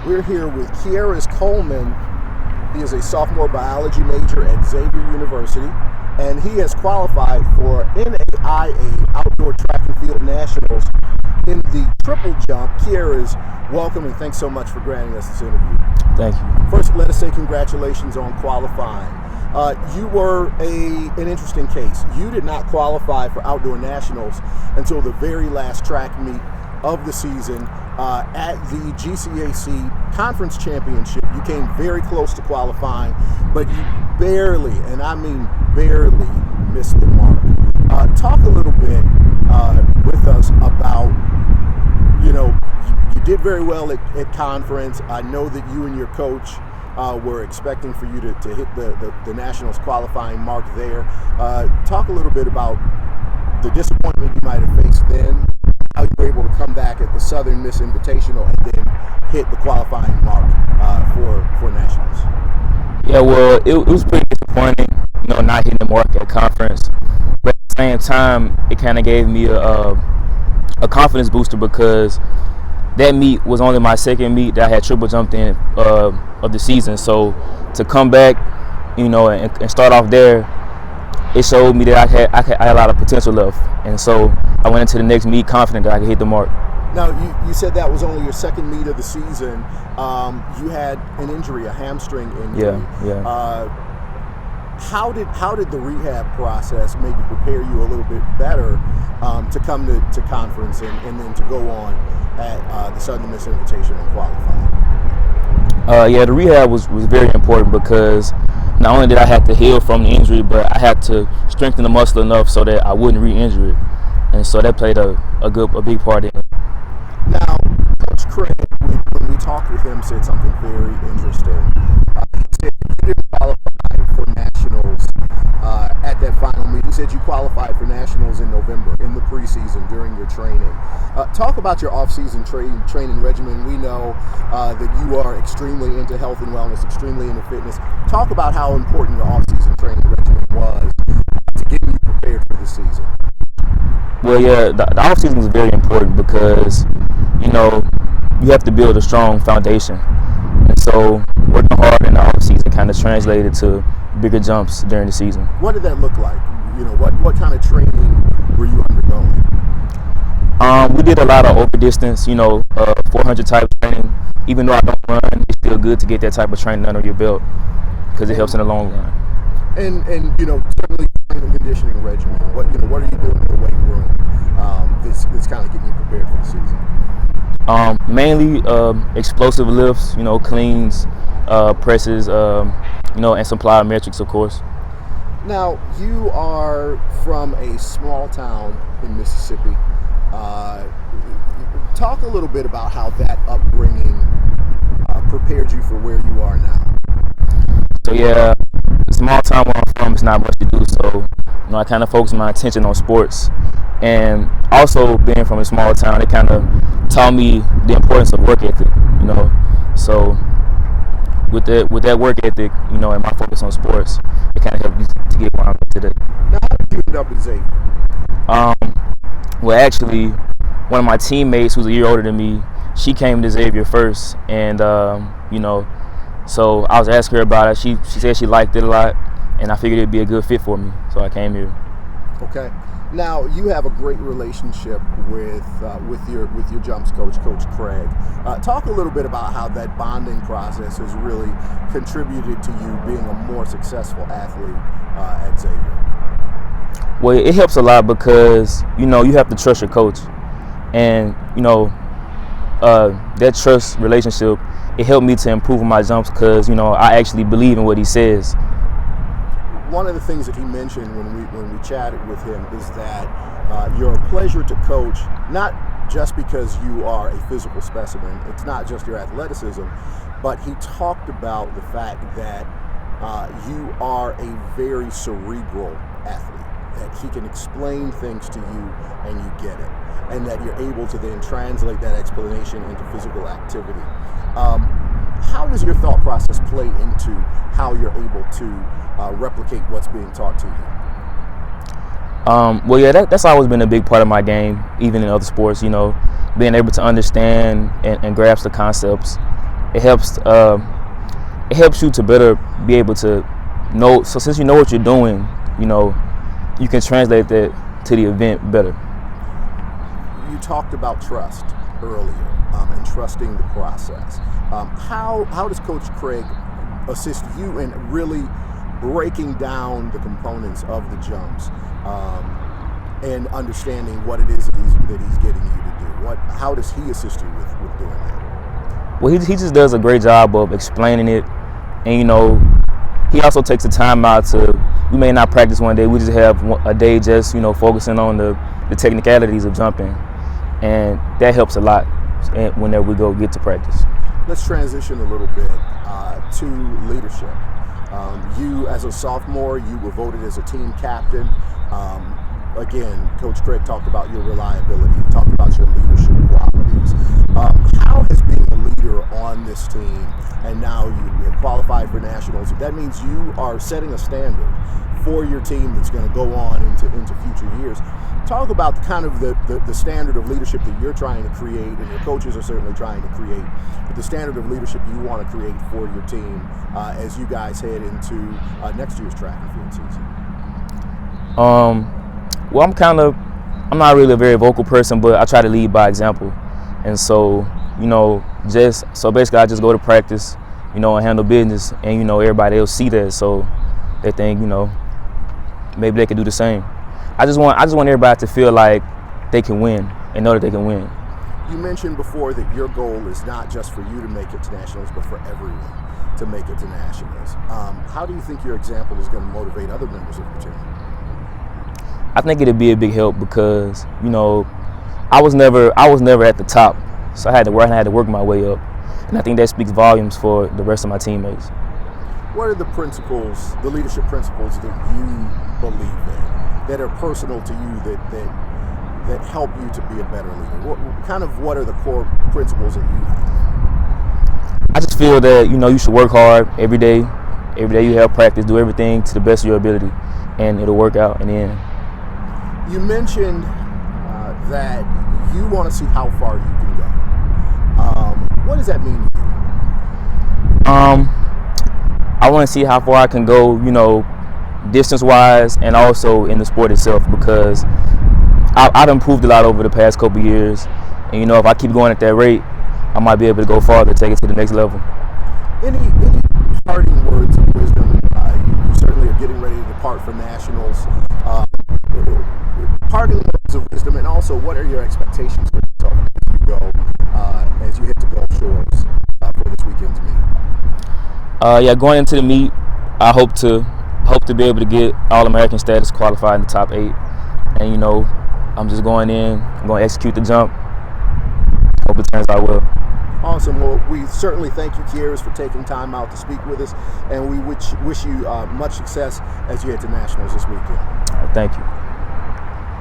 We're here with Keairez Coleman. He is a sophomore biology major at Xavier University, and he has qualified for NAIA Outdoor Track and Field Nationals in the triple jump. Keairez, welcome, and thanks so much for granting us this interview. Thank you. First, let us say congratulations on qualifying. You were an interesting case. You did not qualify for Outdoor Nationals until the very last track meet of the season at the GCAC Conference Championship. You came very close to qualifying, but you barely, and I mean barely, missed the mark. Talk a little bit with us about, you did very well at conference. I know that you and your coach were expecting for you to hit the Nationals qualifying mark there. Talk a little bit about the disappointment you might have faced then, how you were able to come back at the Southern Miss Invitational and then hit the qualifying mark for Nationals. Yeah, well, it was pretty disappointing, not hitting the mark at conference. But at the same time, it kind of gave me a confidence booster because that meet was only my second meet that I had triple jumped in of the season. So to come back, and start off there, it showed me that I had a lot of potential left. And so I went into the next meet confident that I could hit the mark. Now, you said that was only your second meet of the season. You had an injury, a hamstring injury. Yeah. How did the rehab process maybe prepare you a little bit better to come to conference and then to go on at the Southern Miss Invitational and qualify? The rehab was very important because not only did I have to heal from the injury, but I had to strengthen the muscle enough so that I wouldn't re-injure it. And so that played a big part in it. Now, Coach Craig, when we talked with him, said something very interesting. He said you didn't qualify for Nationals at that final meet. He said you qualified for Nationals in November, in the preseason, during your training. Talk about your off-season training regimen. We know that you are extremely into health and wellness, extremely into fitness. Talk about how important your off-season training regimen was to getting you prepared for the season. Well, yeah, the off-season was very important because, you have to build a strong foundation. And so working hard in the off-season kind of translated to bigger jumps during the season. What did that look like? What kind of training were you undergoing? We did a lot of over distance, 400 type training. Even though I don't run, it's still good to get that type of training under your belt because it helps in the long run. And certainly strength and conditioning regimen. What are you doing in the weight room that's kind of getting you prepared for the season? Mainly explosive lifts, cleans, presses, and some plyometrics, of course. Now, you are from a small town in Mississippi. Talk a little bit about how that upbringing prepared you for where you are now. So yeah, the small town where I'm from, it's not much to do, so I kind of focus my attention on sports. And also being from a small town, it kind of taught me the importance of work ethic, So with that work ethic, and my focus on sports, it kind of helped me to get where I'm at today. Now, how did you end up at Xavier? Well, actually, one of my teammates who's a year older than me, she came to Xavier first, and so I was asking her about it. She said she liked it a lot, and I figured it'd be a good fit for me, so I came here. Okay. Now, you have a great relationship with your jumps coach, Coach Craig. Talk a little bit about how that bonding process has really contributed to you being a more successful athlete at Xavier. Well, it helps a lot because, you have to trust your coach. And, that trust relationship, it helped me to improve my jumps because, I actually believe in what he says. One of the things that he mentioned when we chatted with him is that you're a pleasure to coach, not just because you are a physical specimen. It's not just your athleticism, but he talked about the fact that you are a very cerebral athlete, that he can explain things to you and you get it, and that you're able to then translate that explanation into physical activity. How does your thought process play into how you're able to replicate what's being taught to you? Well, yeah, that's always been a big part of my game, even in other sports, being able to understand and grasp the concepts it helps you to better be able to know. So since you know what you're doing, you can translate that to the event better. You talked about trust earlier, and trusting the process. How does Coach Craig assist you in really breaking down the components of the jumps, and understanding what it is that he's getting you to do? How does he assist you with doing that? Well, he just does a great job of explaining it, and he also takes the time out to. We may not practice one day. We just have a day just focusing on the technicalities of jumping, and that helps a lot whenever we get to practice. Let's transition a little bit to leadership. You, as a sophomore, you were voted as a team captain. Again, Coach Craig talked about your reliability. He talked about your leadership qualities. How has being a leader on this team, and now you have qualified for nationals, that means you are setting a standard for your team that's going to go on into future years. Talk about kind of the standard of leadership that you're trying to create, and your coaches are certainly trying to create, but the standard of leadership you want to create for your team as you guys head into next year's track and field season. Well, I'm not really a very vocal person, but I try to lead by example. And so, basically I just go to practice, and handle business, and, everybody else see that. So they think, maybe they could do the same. I just want everybody to feel like they can win and know that they can win. You mentioned before that your goal is not just for you to make it to nationals, but for everyone to make it to nationals. How do you think your example is going to motivate other members of the team? I think it'd be a big help because, I was never at the top, so I had to work my way up, and I think that speaks volumes for the rest of my teammates. What are the leadership principles that you believe in, that are personal to you, that help you to be a better leader? What are the core principles that you have? I just feel that you should work hard every day. Every day you have practice, do everything to the best of your ability, and it'll work out in the end. You mentioned that you want to see how far you can go. What does that mean to you? I want to see how far I can go, distance-wise, and also in the sport itself, because I've improved a lot over the past couple of years, and if I keep going at that rate, I might be able to go farther, take it to the next level. Any parting words of wisdom? You certainly are getting ready to depart for nationals. Parting words of wisdom, and also what are your expectations for yourself as you head to Gulf Shores for this weekend's meet? Going into the meet, I hope to be able to get All-American status, qualified in the top 8, and I'm just going in, I'm going to execute the jump. Hope it turns out well. Awesome. Well, we certainly thank you, Keairez, for taking time out to speak with us, and we wish you much success as you head to nationals this weekend. All right, thank you.